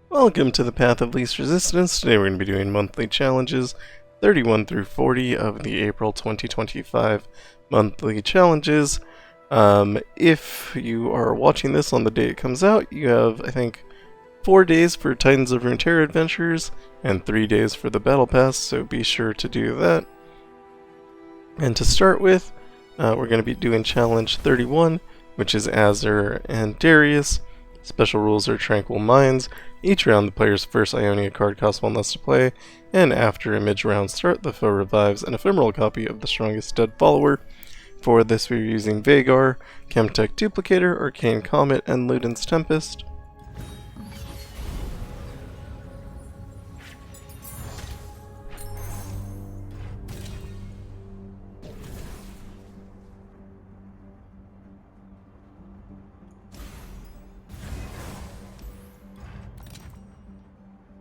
Welcome to the Path of Least Resistance. Today we're going to be doing monthly challenges 31 through 40 of the April 2025 monthly challenges. If you are watching this on the day it comes out, you have, I think, 4 days for Titans of Runeterra adventures and 3 days for the Battle Pass, so be sure to do that. And to start with, we're going to be doing challenge 31, which is Azir and Darius. Special rules are Tranquil Minds. Each round, the player's first Ionia card costs 1 less to play, and after a mid-round start, the foe revives an ephemeral copy of the strongest dead follower. For this, we're using Veigar, Chemtech Duplicator, Arcane Comet, and Luden's Tempest.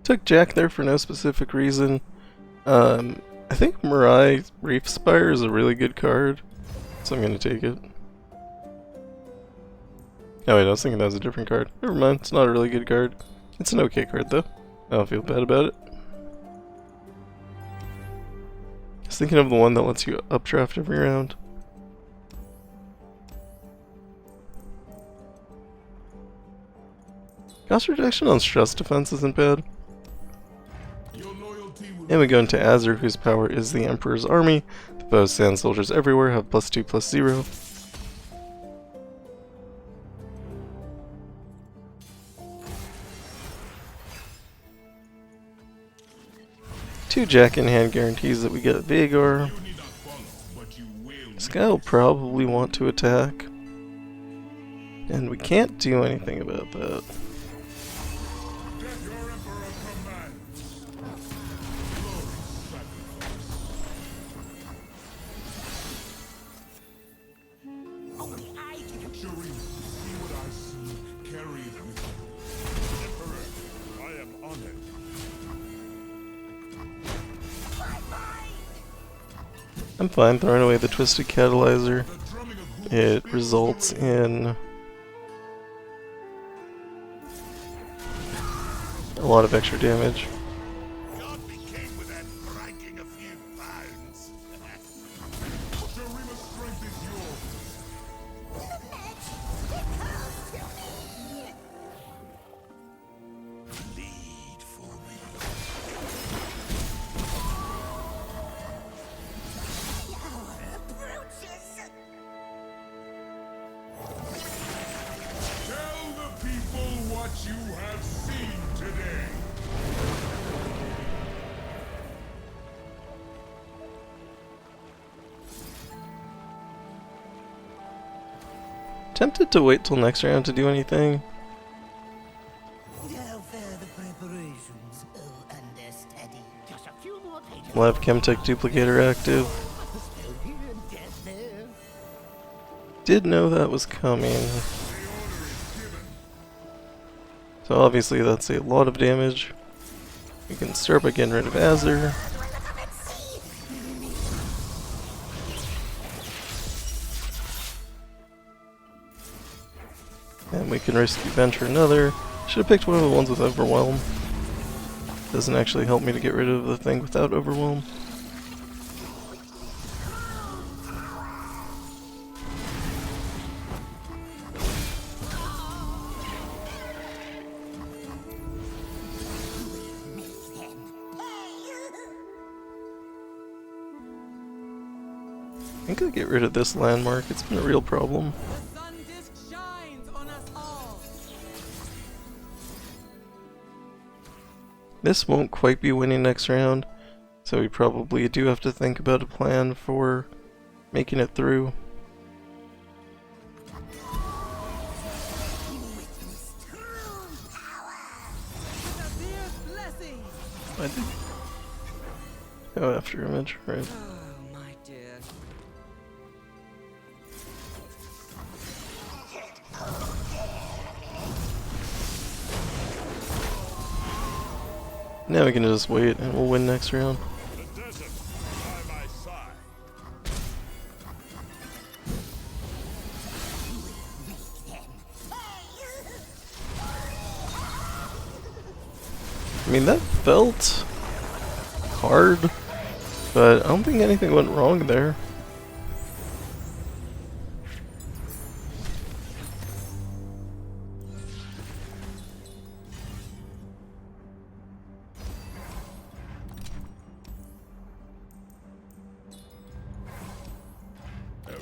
Took Jack there for no specific reason. I think Mirai Reef Spire is a really good card, so I'm gonna take it. Oh wait, I was thinking that was a different card. Never mind, it's not a really good card. It's an okay card though. I don't feel bad about it. I was thinking of the one that lets you updraft every round. Cost reduction on stress defense isn't bad. And we go into Azir, whose power is the Emperor's Army. The foe's sand soldiers everywhere have +2/+0. Two Jack in hand guarantees that we get Veigar. This guy will probably want to attack. And we can't do anything about that. I'm fine throwing away the Twisted Catalyzer. It results in a lot of extra damage. Tempted to wait till next round to do anything. We'll have Chemtech Duplicator active. Did know that was coming. So obviously that's a lot of damage. We can start by getting rid of Azir. And we can risk Venture another. Should have picked one of the ones with Overwhelm. Doesn't actually help me to get rid of the thing without Overwhelm. I think I'll get rid of this landmark. It's been a real problem. This won't quite be winning next round, so we probably do have to think about a plan for making it through. I did go after image, right? Now we can just wait and we'll win next round. I mean, that felt hard, but I don't think anything went wrong there.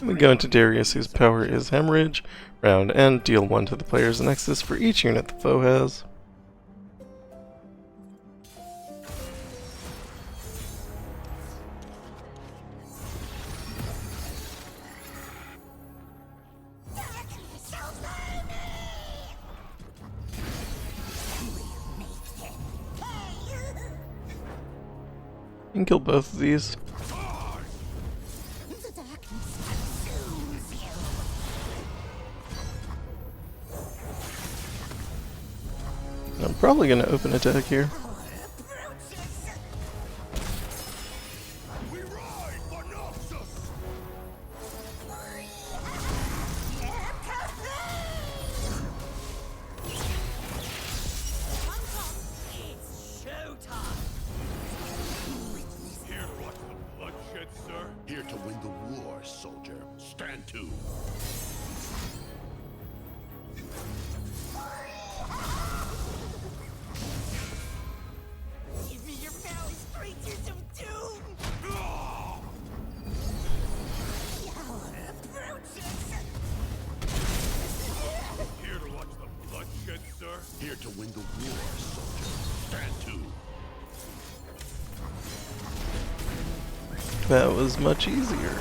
We go into Darius, whose power is Hemorrhage, round end, deal 1 to the player's Nexus for each unit the foe has. You can kill both of these. I'm probably going to open attack here. Here to win the war, soldier. Stand to. Give me your belly's creatures of doom! Here to watch the bloodshed, sir? Here to win the war, soldier. Stand to. That was much easier.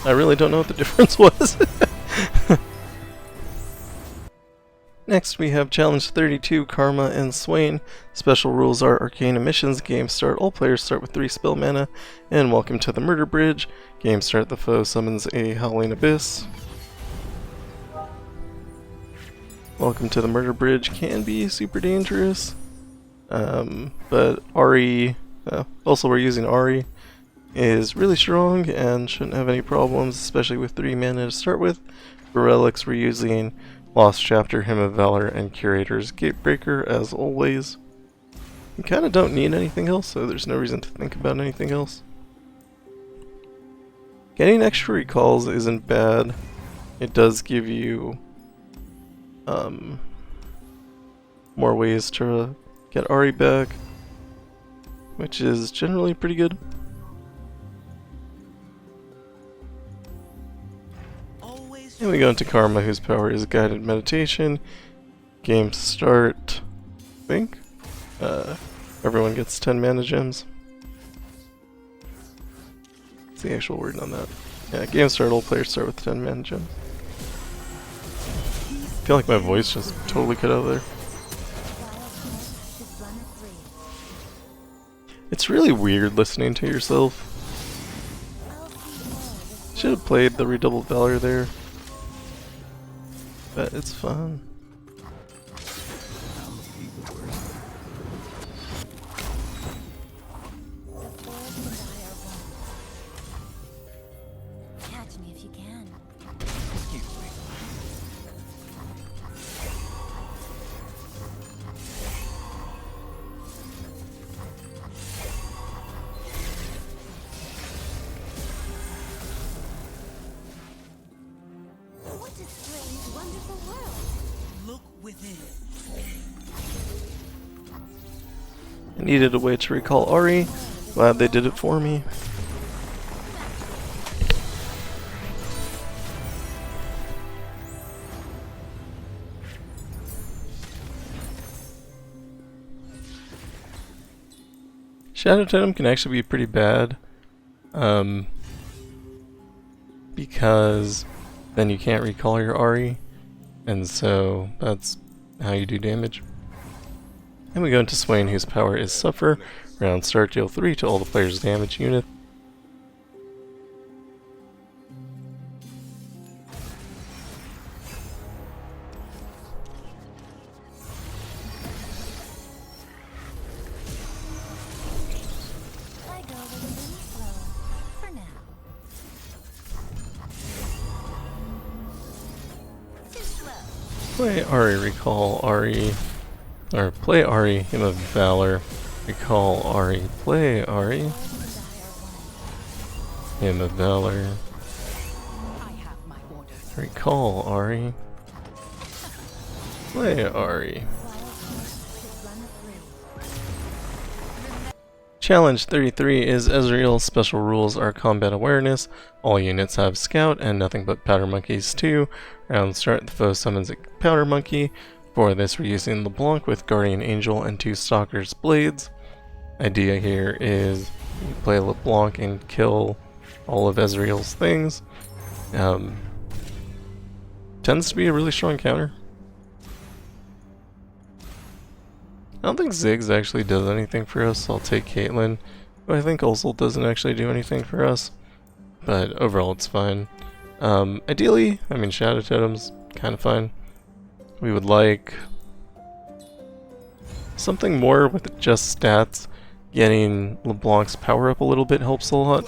I really don't know what the difference was. Next we have Challenge 32, Karma and Swain. Special rules are Arcane Emissions, game start, all players start with 3 spell mana, and Welcome to the Murder Bridge. Game start, the foe summons a Howling Abyss. Welcome to the Murder Bridge can be super dangerous, but Ahri, also we're using Ahri, is really strong and shouldn't have any problems, especially with 3 mana to start with. For relics we're using Lost Chapter, Hymn of Valor, and Curator's Gatebreaker as always. You kinda don't need anything else, so there's no reason to think about anything else. Getting extra recalls isn't bad. It does give you more ways to get Ahri back, which is generally pretty good. And we go into Karma, whose power is Guided Meditation. Game start, I think. Everyone gets 10 mana gems. What's the actual word on that? Yeah, game start, all players start with 10 mana gems. I feel like my voice just totally cut out there. It's really weird listening to yourself. Should have played the Redoubled Valor there. But it's fun. Catch me if you can. What a strange, wonderful world. Look within. I needed a way to recall Ahri. Glad they did it for me. Shadow Totem can actually be pretty bad, because then you can't recall your Ahri, and so that's how you do damage. And we go into Swain, whose power is Suffer. Round start, deal 3 to all the players' damage unit. I go with a little slow for now. Too slow. Play Ahri, recall Ahri. Or play Ahri, Hymn of Valor. Recall Ahri. Play Ahri. Hymn of Valor. I have my orders. Recall Ahri. Play Ahri. Challenge 33 is Ezreal. Special rules are combat awareness. All units have scout and nothing but powder monkeys too. Round start, the foe summons a powder monkey. For this we're using LeBlanc with Guardian Angel and 2 Stalker's Blades. Idea here is you play LeBlanc and kill all of Ezreal's things. Tends to be a really strong counter. I don't think Ziggs actually does anything for us, so I'll take Caitlyn, who I think also doesn't actually do anything for us, but overall it's fine. Ideally, I mean Shadow Totem's kind of fine. We would like something more with just stats. Getting LeBlanc's power up a little bit helps a lot.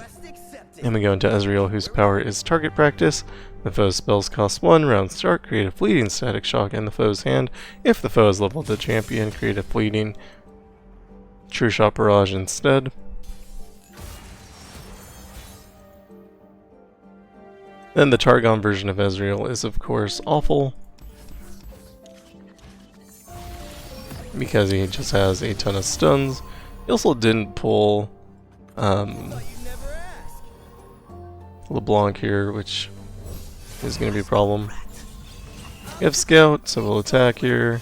And we go into Ezreal, whose power is target practice. The foe's spells cost 1, round start, create a fleeting static shock in the foe's hand. If the foe is leveled to champion, create a fleeting true shot barrage instead. Then the Targon version of Ezreal is of course awful, because he just has a ton of stuns. He also didn't pull LeBlanc here, which is going to be a problem. We have Scout, so we'll attack here.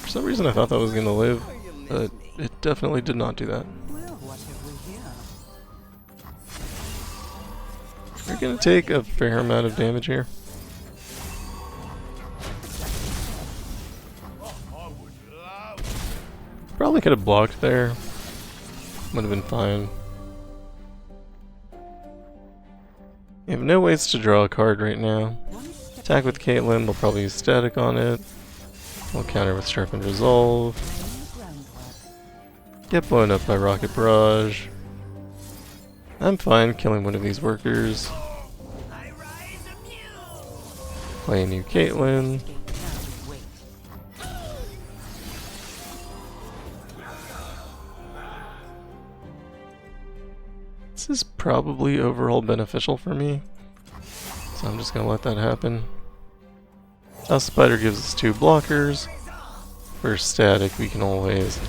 For some reason I thought that was going to live, but it definitely did not do that. We're going to take a fair amount of damage here. Probably could have blocked there. Would have been fine. We have no ways to draw a card right now. Attack with Caitlyn, they'll probably use static on it. We'll counter with Sharpened Resolve. Get blown up by Rocket Barrage. I'm fine killing one of these workers. Play a new Caitlyn. This is probably overall beneficial for me, so I'm just gonna let that happen. Spider gives us 2 blockers. For static, we can always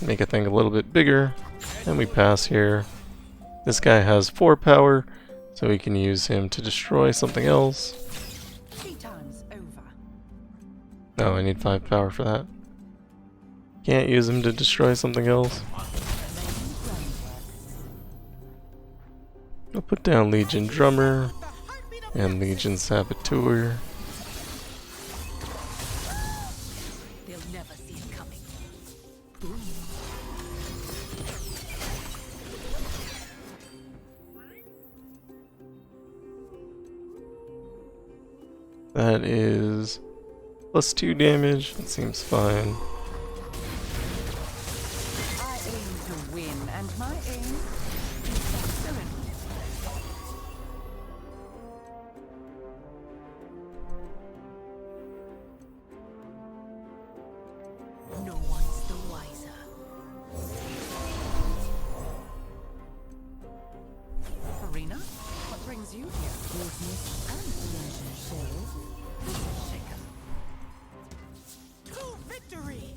make a thing a little bit bigger, and we pass here. This guy has 4 power, so we can use him to destroy something else. 3 times over. No, I need 5 power for that. Can't use him to destroy something else. I'll put down Legion Drummer and Legion Saboteur. They'll never see it coming. That is +2 damage. That seems fine. I aim to win, and my aim is excellent. No one's the wiser. Arena? What brings you here? Business and pleasure, shall shake 'em. To victory!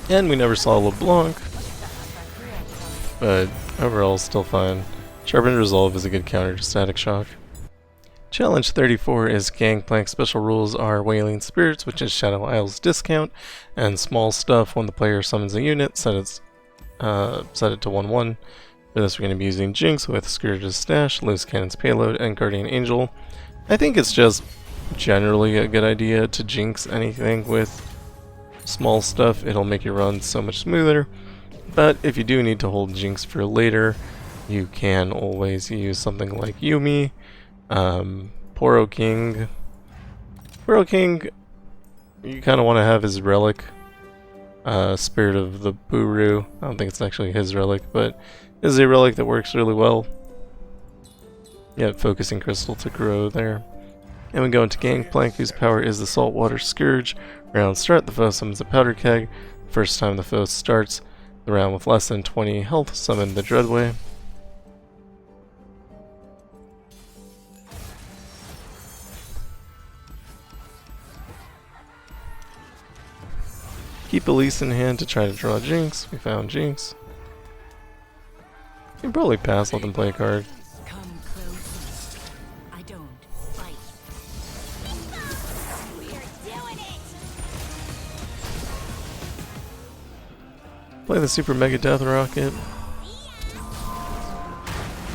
And we never saw LeBlanc, but overall still fine. Sharpened Resolve is a good counter to Static Shock. Challenge 34 is Gangplank. Special rules are Wailing Spirits, which is Shadow Isle's discount, and small stuff when the player summons a unit, set it to 1/1. For this we're going to be using Jinx with Scourge's Stash, Loose Cannon's Payload, and Guardian Angel. I think it's just generally a good idea to Jinx anything with small stuff. It'll make your run so much smoother. But if you do need to hold Jinx for later, you can always use something like Yuumi, Poro King. Poro King, you kind of want to have his relic, Spirit of the Buru. I don't think it's actually his relic, but This is a relic that works really well. Yeah, focusing crystal to grow there. And we go into Gangplank, whose power is the Saltwater Scourge. Round start, the foe summons a Powder Keg. First time the foe starts the round with less than 20 health, summon the Dreadway. Keep Elise in hand to try to draw Jinx. We found Jinx. You can probably pass, let them play a card. Come closer. I don't fight. We're doing it. Play the Super Mega Death Rocket.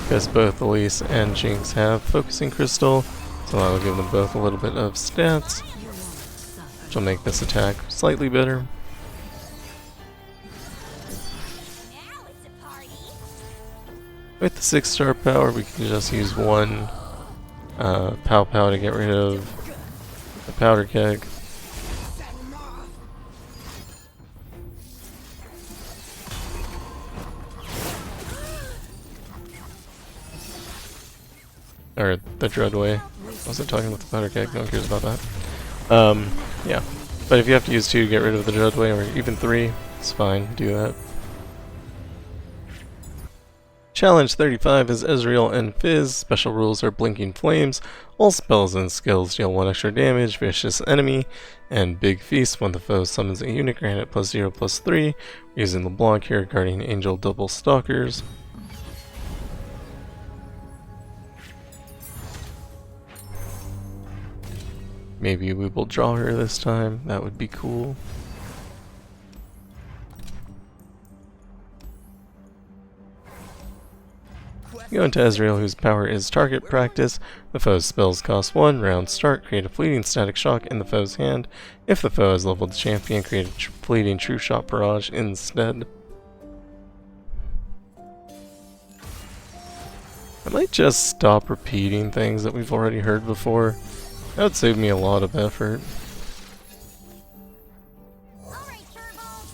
Because both Elise and Jinx have Focusing Crystal, so I will give them both a little bit of stats, which will make this attack slightly better. With the 6-star power, we can just use one Pow Pow to get rid of the Powder Keg. Or the Dreadway. I wasn't talking about the Powder Keg, no one cares about that. Yeah. But if you have to use 2 to get rid of the Dreadway, or even 3, it's fine, do that. Challenge 35 is Ezreal and Fizz. Special rules are Blinking Flames. All spells and skills deal 1 extra damage, Vicious Enemy, and Big Feast when the foe summons a unit, grant it +0/+3. We're using LeBlanc here, Guardian Angel Double Stalkers. Maybe we will draw her this time, that would be cool. Go into Ezreal, whose power is Target Practice. The foe's spells cost 1. Round start, create a fleeting Static Shock in the foe's hand. If the foe has leveled the champion, create a fleeting True Shot Barrage instead. I might just stop repeating things that we've already heard before. That would save me a lot of effort.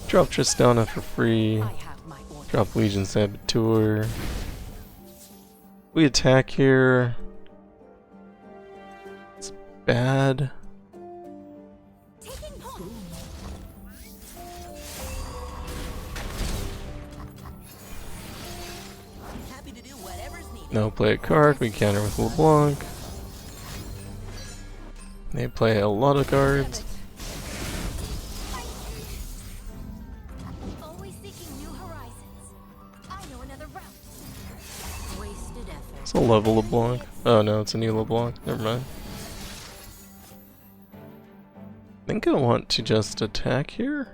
Drop Tristana for free. Drop Legion Saboteur. We attack here. It's bad. No, play a card. We counter with LeBlanc. They play a lot of cards. It's a level LeBlanc. Oh no, it's a new LeBlanc. Never mind. I think I want to just attack here.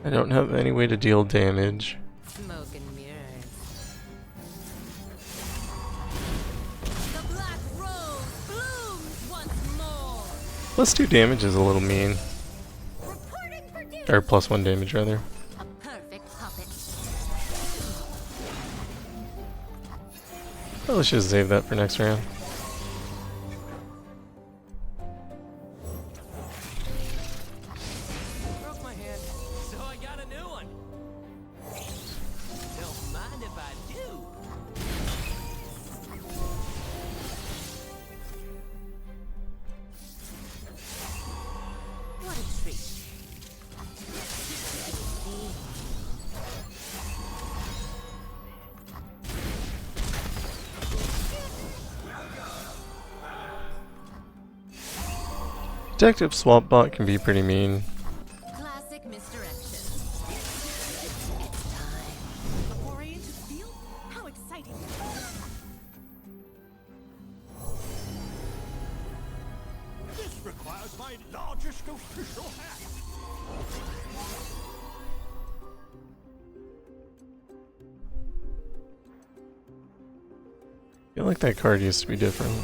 I don't have any way to deal damage. Smoke and mirrors. The black rose blooms once more. +2 damage is a little mean. Reporting for duty. Or +1 damage rather. A perfect puppet. Probably should save that for next round. Broke my hand, so I got a new one. Don't mind if I do. What a treat. Detective Swap Bot can be pretty mean. Classic misdirection. It's time. A foray into the field? How exciting. This requires my largest official hat. I feel like that card used to be different.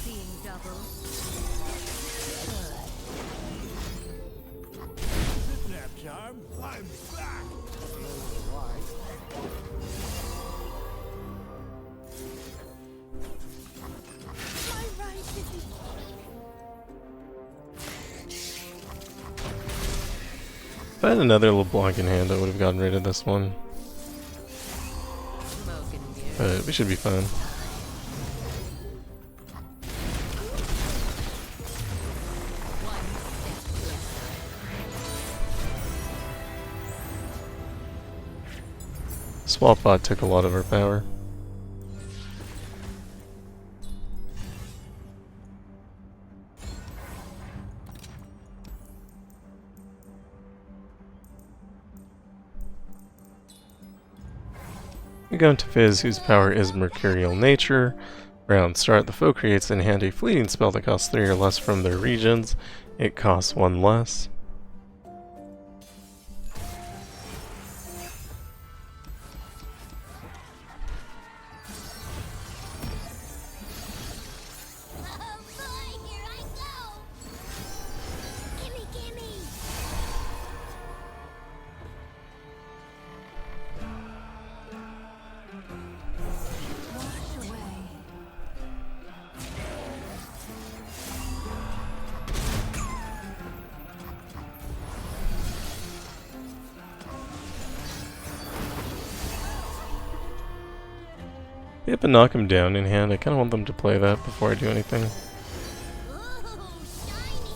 Seeing double. Nap time. I'm back. My right is I had another LeBlanc in hand, I would have gotten rid of this one. Smoking beer. But we should be fine. One step closer. Swap bot took a lot of our power. We go into Fizz, whose power is Mercurial Nature. Round start, the foe creates in hand a fleeting spell that costs 3 or less from their regions. It costs 1 less. Oh boy, here I go! Gimme, gimme! Wash away. Yep, and knock him down in hand. I kind of want them to play that before I do anything. Ooh, shiny!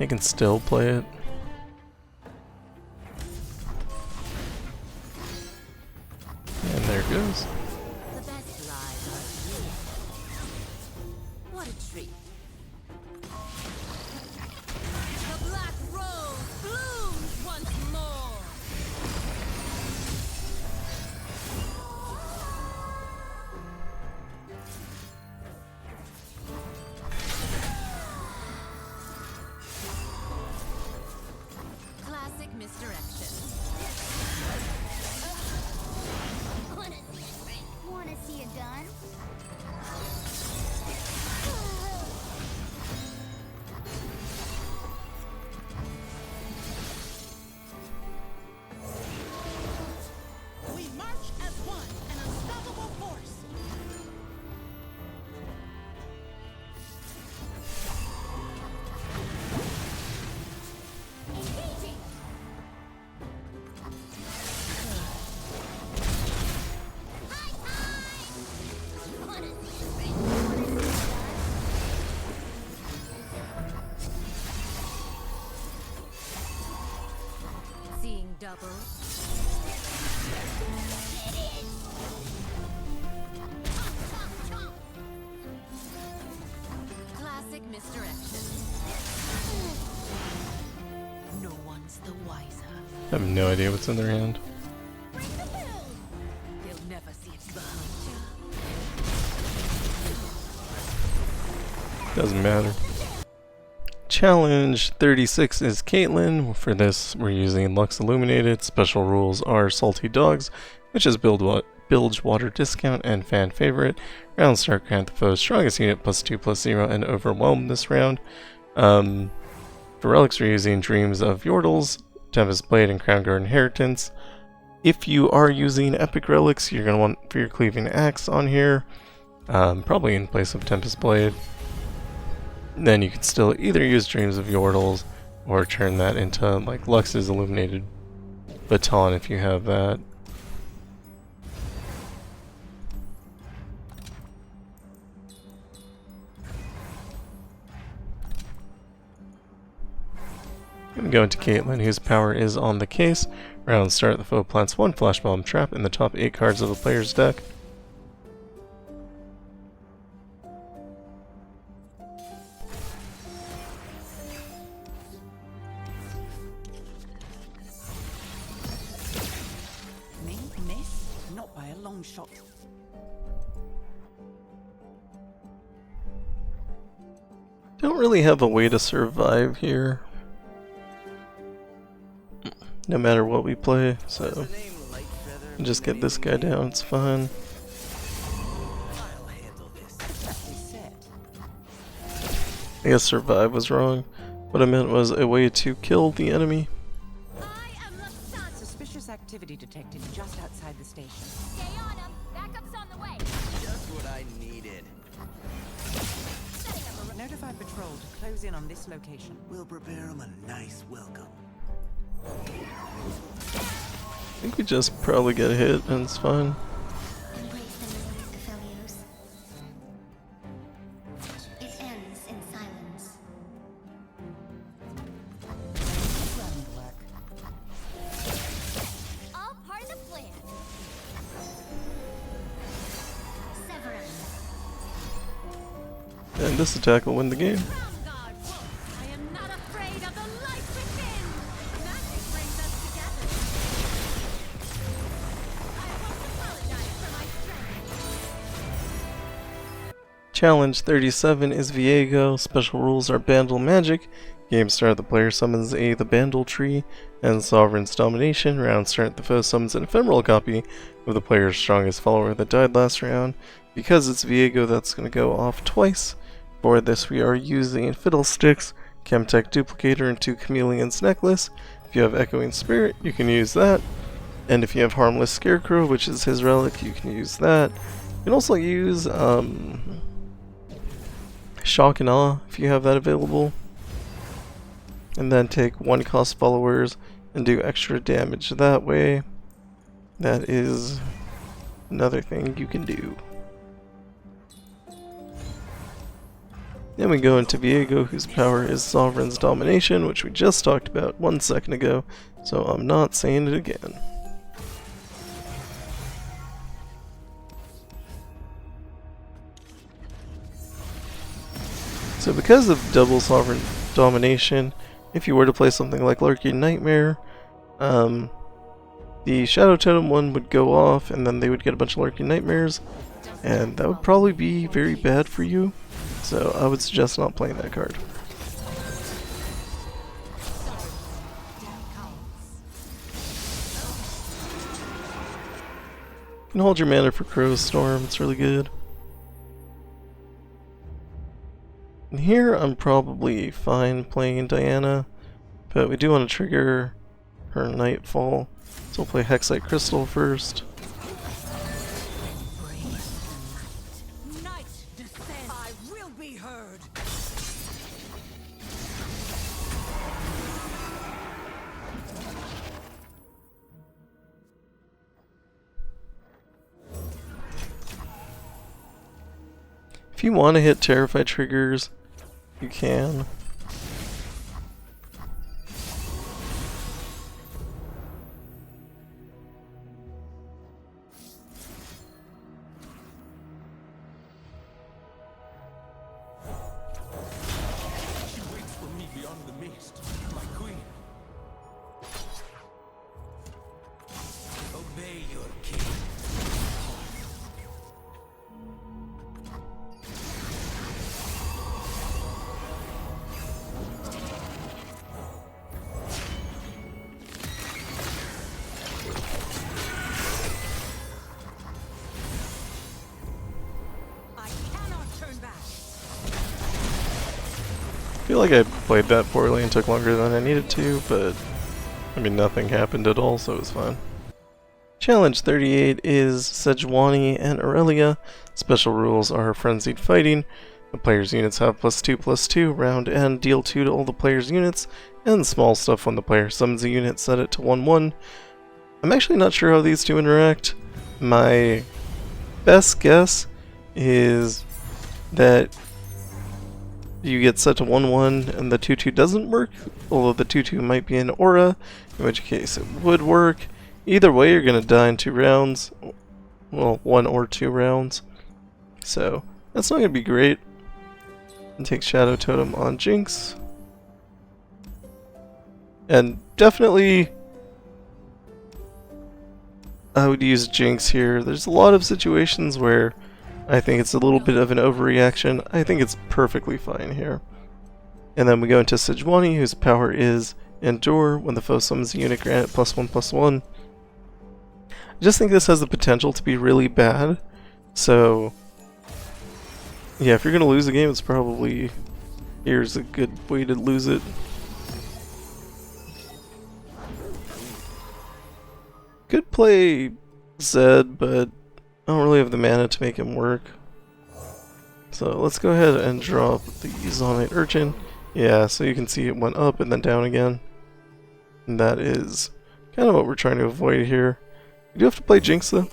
I can still play it. And there it goes. The best lies are here. What a treat. The black rose blooms once more. Classic misdirection. Wanna see a trick? Wanna see a gun? We march as one, an unstoppable force. Engaging! Hi, hi! Wanna see a trick? Wanna see a gun? Seeing double. Get in! Chomp, chomp, chomp! Classic misdirection. No one's the wiser. I have no idea what's in their hand. Bring the bill! They'll never see it behind you. Doesn't matter. Challenge 36 is Caitlyn. For this, we're using Lux Illuminated. Special rules are Salty Dogs, which is Bilge Water Discount and Fan Favorite. Round start, grant the foe's strongest unit +2/+0 and Overwhelm this round. For relics, we're using Dreams of Yordles, Tempest Blade, and Crown Guard Inheritance. If you are using Epic Relics, you're going to want for your Cleaving Axe on here, probably in place of Tempest Blade. Then you could still either use Dreams of Yordles or turn that into like Lux's Illuminated Baton if you have that. I'm going to Caitlyn, whose power is on the case. Round start, the foe plants 1 Flash Bomb Trap in the top 8 cards of the player's deck. Me, miss? Not by a long shot. Don't really have a way to survive here, no matter what we play, so just get this guy down, it's fine. I'll handle this. Exactly said. I guess survive was wrong. What I meant was a way to kill the enemy. I am Luxon! Suspicious activity detected just outside the station. Stay on him! Backup's on the way! Just what I needed. Setting up a Notify patrol to close in on this location. We'll prepare him a nice welcome. I think we just probably get hit and it's fine. Embrace the noise, Aphelios. It ends in silence. All part of the plan. Severance. And this attack will win the game. God, I am not afraid of the light within. Magic brings us together. I won't apologize for my strength. Challenge 37 is Viego. Special rules are Bandle Magic. Game start, the player summons the Bandle tree and Sovereign's Domination. Round start, the foe summons an ephemeral copy of the player's strongest follower that died last round. Because it's Viego, that's going to go off twice. For this, we are using Fiddlesticks, Chemtech Duplicator, and 2 Chameleon's Necklace. If you have Echoing Spirit, you can use that. And if you have Harmless Scarecrow, which is his relic, you can use that. You can also use Shock and Awe if you have that available. And then take 1 cost followers and do extra damage that way. That is another thing you can do. Then we go into Viego, whose power is Sovereign's Domination, which we just talked about 1 second ago, so I'm not saying it again. So because of double Sovereign Domination, if you were to play something like Lurking Nightmare, the Shadow Totem one would go off and then they would get a bunch of Lurking Nightmares, and that would probably be very bad for you. So I would suggest not playing that card. You can hold your mana for Crow's Storm, it's really good. And here I'm probably fine playing Diana, but we do want to trigger her Nightfall. So we'll play Hexite Crystal first. Night descend. I will be heard. If you want to hit Terrify triggers, you can. She waits for me beyond the mist, my queen. Obey your king. I cannot turn back. I feel like I played that poorly and took longer than I needed to, but I mean nothing happened at all, so it was fine. Challenge 38 is Sejuani and Irelia. Special rules are Frenzied Fighting. The player's units have +2/+2, round end, deal 2 to all the player's units, and small stuff when the player summons a unit, set it to 1/1. I'm actually not sure how these two interact. My best guess is that you get set to 1/1 and the 2/2 doesn't work, although the 2/2 might be an aura, in which case it would work. Either way, you're going to die in 2 rounds. Well, 1 or 2 rounds. So, that's not going to be great. And take Shadow Totem on Jinx. And definitely, I would use Jinx here. There's a lot of situations where I think it's a little bit of an overreaction. I think it's perfectly fine here. And then we go into Sejuani, whose power is Endure. When the foe summons a unit, grant it +1/+1. I just think this has the potential to be really bad. So, yeah, if you're going to lose a game, it's probably... here's a good way to lose it. Could play Zed, but I don't really have the mana to make him work. So let's go ahead and drop the Zonite Urchin. Yeah, so you can see it went up and then down again. And that is kind of what we're trying to avoid here. You do have to play Jinx though. We are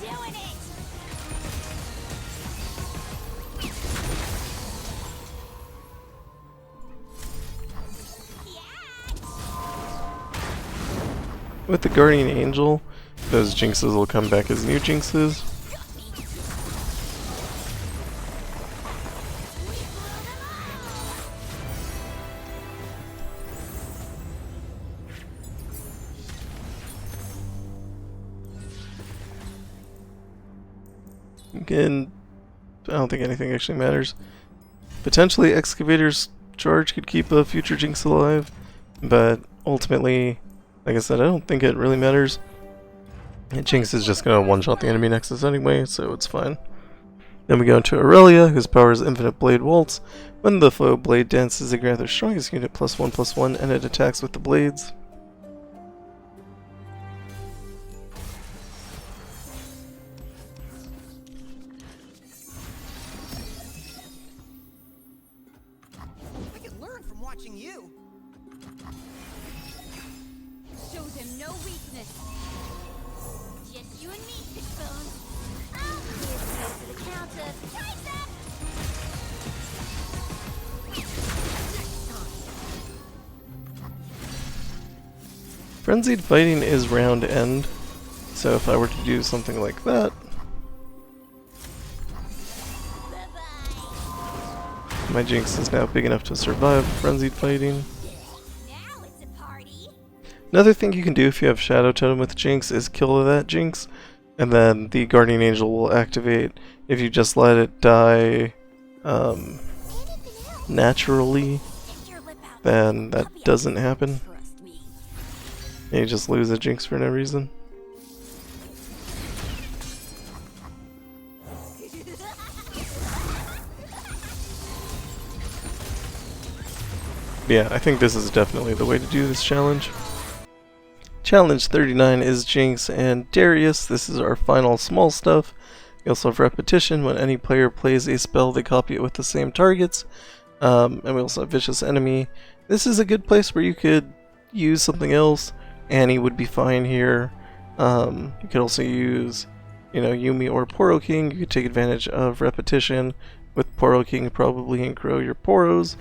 doing it. With the Guardian Angel, those Jinxes will come back as new Jinxes. Again, I don't think anything actually matters. Potentially, Excavator's charge could keep a future Jinx alive, but ultimately, like I said, I don't think it really matters. And Jinx is just going to one-shot the enemy nexus anyway, so it's fine. Then we go into Irelia, whose power is Infinite Blade Waltz. When the foe blade dances, they grant their strongest unit +1/+1, and it attacks with the blades. I can learn from watching you. Show them no weakness. Just you and me, Fishbone. Oh, here's the for the counter. Twice up. Frenzied Fighting is round end, so if I were to do something like that, Bye-bye. my Jinx is now big enough to survive Frenzied Fighting. Now it's a party. Another thing you can do if you have Shadow Totem with Jinx is kill that Jinx, and then the Guardian Angel will activate. If you just let it die naturally, Get your lip out. then that doesn't happen. Trust me. And you just lose a Jinx for no reason. Yeah, I think this is definitely the way to do this challenge. Challenge 39 is Jinx and Darius. This is our final small stuff. We also have repetition. When any player plays a spell, they copy it with the same targets. And we also have Vicious Enemy. This is a good place where you could use something else. Annie would be fine here. You could also use, Yumi or Poro King. You could take advantage of repetition with Poro King probably and grow your Poros.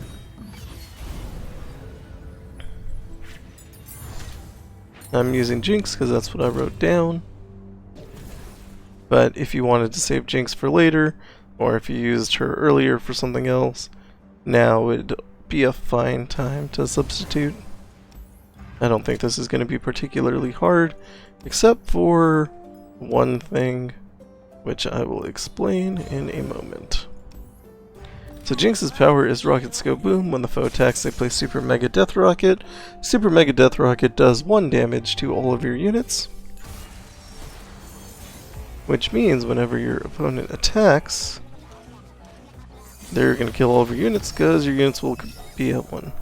I'm using Jinx because that's what I wrote down. But if you wanted to save Jinx for later, or if you used her earlier for something else, now would be a fine time to substitute. I don't think this is going to be particularly hard, except for one thing, which I will explain in a moment. So Jinx's power is Rocket Scope Boom. When the foe attacks, they play Super Mega Death Rocket. Super Mega Death Rocket does 1 damage to all of your units, which means whenever your opponent attacks, they're going to kill all of your units because your units will be at 1.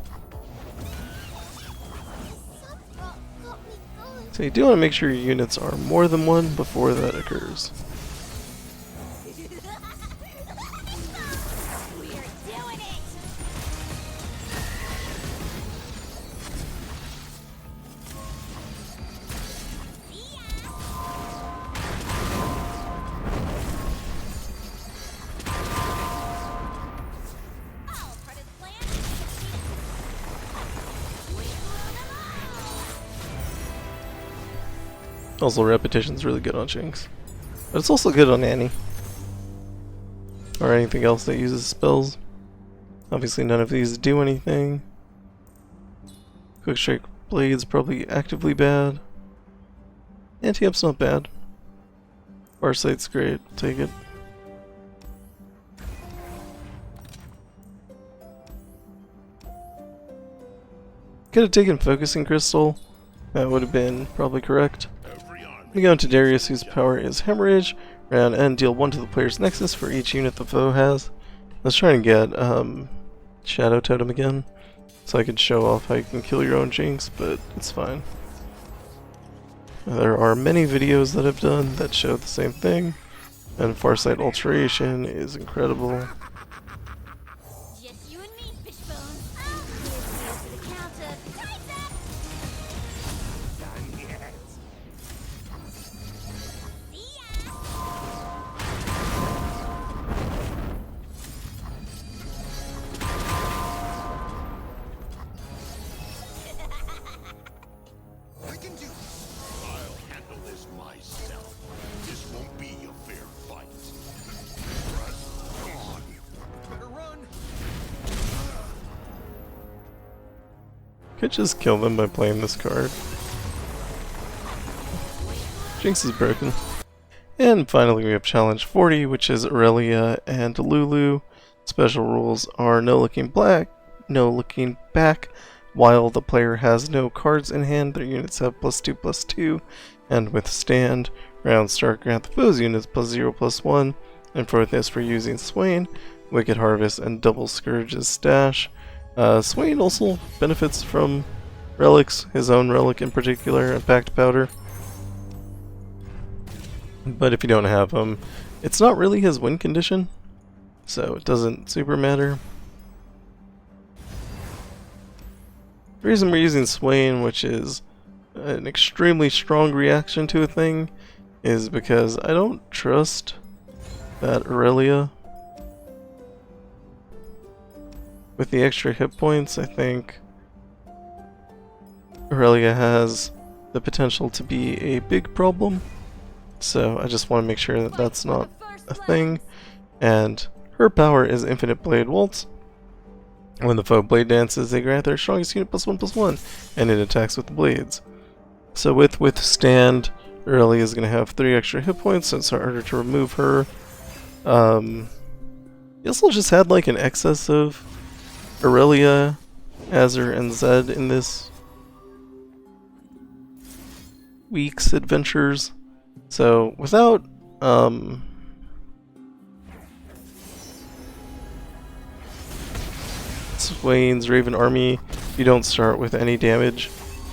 So you do want to make sure your units are more than 1 before that occurs. We are doing it. All part of the plan. We blew them all. Also, repetition's really good on Jinx, but it's also good on Annie or anything else that uses spells. Obviously, none of these do anything. Quick Strike Blade's probably actively bad. Anti-Up's not bad. Farsight's great. Take it. Could have taken Focusing Crystal. That would have been probably correct. Every army We go into Darius, whose power is Hemorrhage. Round end, deal 1 to the player's nexus for each unit the foe has. Let's try and get Shadow Totem again, so I could show off how you can kill your own Jinx, but it's fine. There are many videos that I've done that show the same thing. And Farsight Alteration is incredible. Just you and me, Fishbones. Here's to the counter. Time's up! Done yet. See ya! I can do it. I'll handle this myself. This won't be a fair fight. Press on. Better run. Could just kill them by playing this card. Jinx is broken. And finally we have challenge 40, which is Irelia and Lulu. Special rules are no looking back while the player has no cards in hand. Their units have +2/+2 and withstand. Round start grant the foe's units +0/+1. And for this we're using Swain, Wicked Harvest, and Double Scourge's stash. Swain also benefits from relics, his own relic in particular, and Packed Powder. But if you don't have them, it's not really his win condition, so it doesn't super matter. The reason we're using Swain, which is an extremely strong reaction to a thing, is because I don't trust that Irelia. With the extra hit points, I think Irelia has the potential to be a big problem. So I just want to make sure that that's not a thing. And her power is Infinite Blade Waltz. When the foe blade dances, they grant their strongest unit +1/+1, and it attacks with the blades. So with Withstand, Irelia is going to have 3 extra hit points, so it's harder to remove her. He also just had like an excess of Irelia, Azir, and Zed in this week's adventures. So without Swain's Raven Army, you don't start with any damage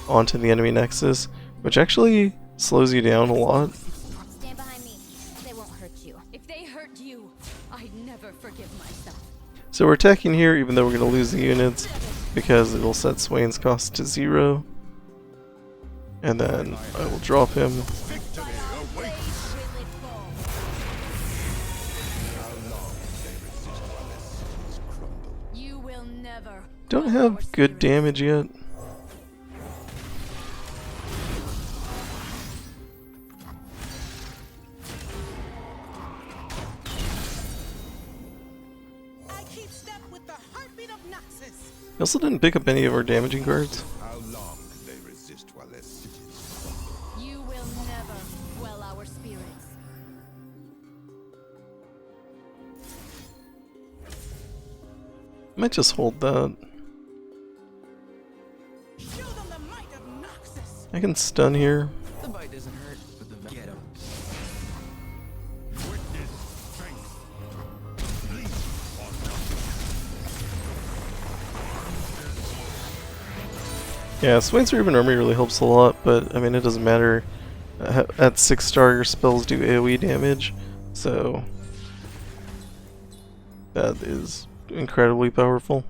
onto the enemy nexus, which actually slows you down a lot. Stand behind me. They won't hurt you. If they hurt you, I'd never forgive myself. So we're attacking here even though we're going to lose the units, because it'll set Swain's cost to 0. And then I will drop him. Victory awaits. Will it fall? You will never. Don't have good damage yet. I keep step with the heartbeat of Noxus. We also didn't pick up any of our damaging cards. How long can they resist while their cities? You will never quell our spirits. Might just hold that. Show them the might of Noxus. I can stun here. The bite doesn't hurt, but the get him. Witness strength. Bleed or nothing. Yeah, Swain's Raven Army really helps a lot, but I mean it doesn't matter. At 6-star your spells do AoE damage, so that is incredibly powerful.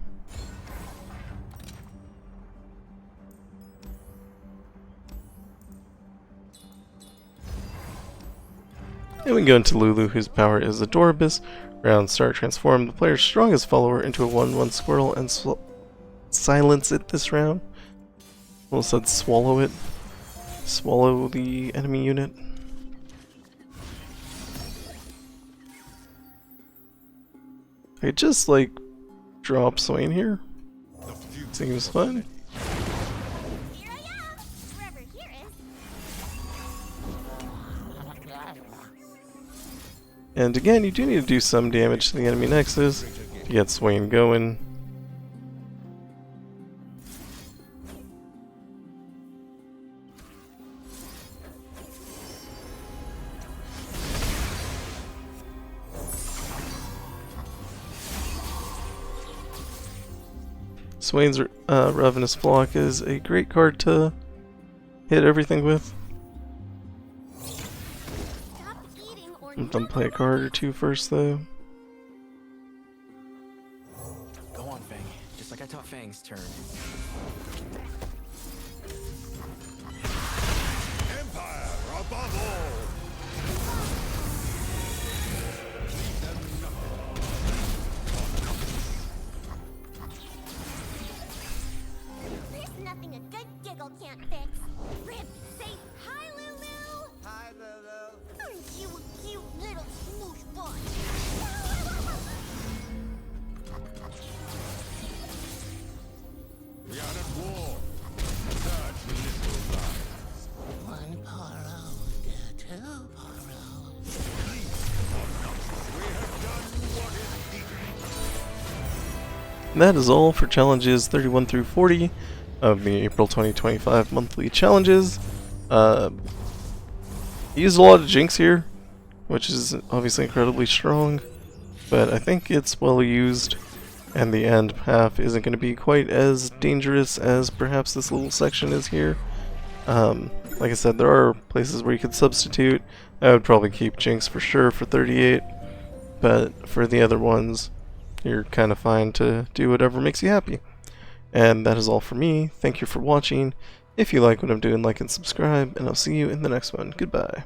And we go into Lulu, whose power is Adorabus. Round start, transform the player's strongest follower into a 1/1 squirrel and silence it this round. Almost said swallow it. Swallow the enemy unit. I could just like drop Swain here. The future Seems fun. Here I am. Forever here is. And again, you do need to do some damage to the enemy nexus to get Swain going. Swain's Ravenous Flock is a great card to hit everything with. Stop eating or I'm gonna play a card or two first, though. Go on, Fang. Just like I taught Fang's turn. Empire above all! There's nothing a good giggle can't fix. Rip, say hi, Lulu. Hi, Lulu. Aren't you a cute little smoosh boy? We are at war. Such little lives. One poor old, two poor old. We have done what is needed. And that is all for challenges 31 through 40 of the April 2025 monthly challenges. He used a lot of Jinx here, which is obviously incredibly strong, but I think it's well used, and the end half isn't going to be quite as dangerous as perhaps this little section is here. Like I said, there are places where you could substitute. I would probably keep Jinx for sure for 38, but for the other ones, you're kind of fine to do whatever makes you happy. And that is all for me. Thank you for watching. If you like what I'm doing, like and subscribe, and I'll see you in the next one. Goodbye.